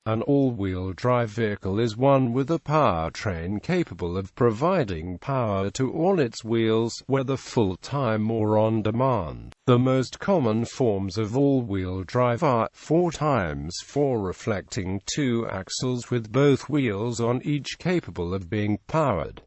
An all-wheel drive vehicle is one with a powertrain capable of providing power to all its wheels, whether full-time or on demand. The most common forms of all-wheel drive are 4x4 reflecting 2 axles with both wheels on each capable of being powered,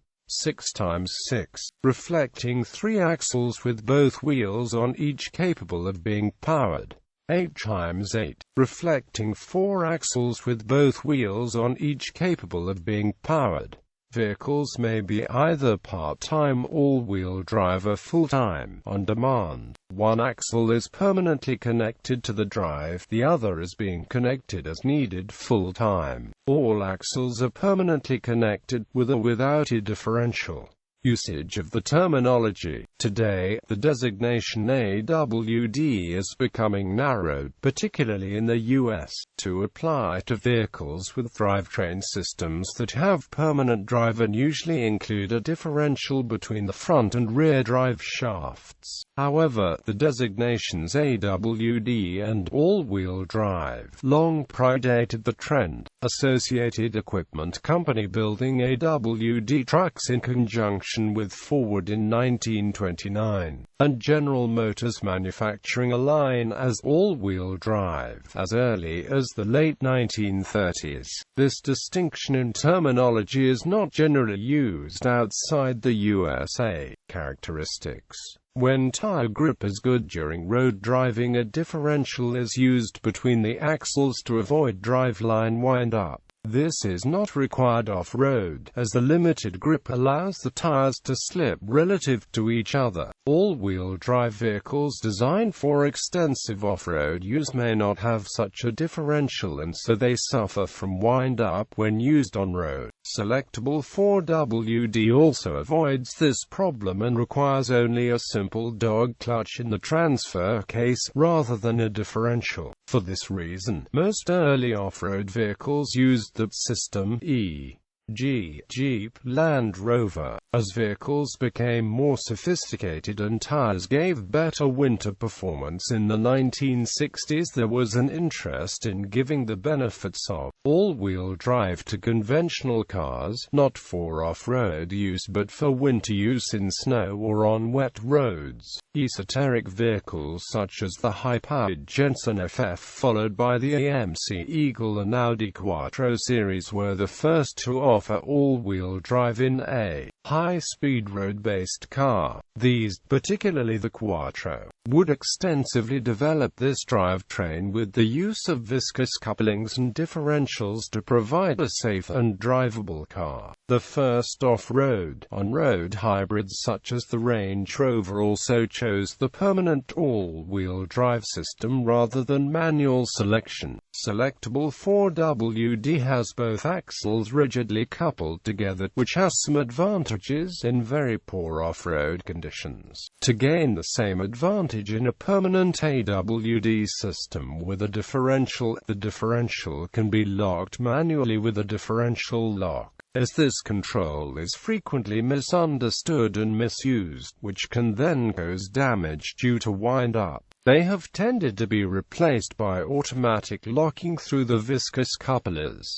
6x6, reflecting 3 axles with both wheels on each capable of being powered, 8x8, reflecting 4 axles with both wheels on each capable of being powered. Vehicles may be either part-time all-wheel drive or full-time on demand. One axle is permanently connected to the drive, the other is being connected as needed full-time. All axles are permanently connected, with or without a differential. Usage of the terminology. Today, the designation AWD is becoming narrowed, particularly in the US, to apply to vehicles with drivetrain systems that have permanent drive and usually include a differential between the front and rear drive shafts. However, the designations AWD and all-wheel drive long predated the trend. Associated Equipment Company building AWD trucks in conjunction with Ford in 1929, and General Motors manufacturing a line as all-wheel drive as early as the late 1930s. This distinction in terminology is not generally used outside the USA. Characteristics. When tire grip is good during road driving, a differential is used between the axles to avoid driveline wind-up. This is not required off-road, as the limited grip allows the tires to slip relative to each other. All-wheel drive vehicles designed for extensive off-road use may not have such a differential, and so they suffer from wind-up when used on-road. Selectable 4WD also avoids this problem and requires only a simple dog clutch in the transfer case, rather than a differential. For this reason, most early off-road vehicles used the system, e.g., Jeep, Land Rover. As vehicles became more sophisticated and tires gave better winter performance in the 1960s, there was an interest in giving the benefits of all-wheel drive to conventional cars, not for off-road use but for winter use in snow or on wet roads. Esoteric vehicles such as the high-powered Jensen FF, followed by the AMC Eagle and Audi Quattro series, were the first to offer all-wheel drive in a high-speed road-based car. These, particularly the Quattro, would extensively develop this drivetrain with the use of viscous couplings and differentials to provide a safe and drivable car. The first off-road, on-road hybrids such as the Range Rover also chose the permanent all-wheel drive system rather than manual selection. Selectable 4WD has both axles rigidly coupled together, which has some advantages in very poor off-road conditions. To gain the same advantage in a permanent AWD system with a differential, the differential can be locked manually with a differential lock. As this control is frequently misunderstood and misused, which can then cause damage due to wind-up, they have tended to be replaced by automatic locking through the viscous couplers.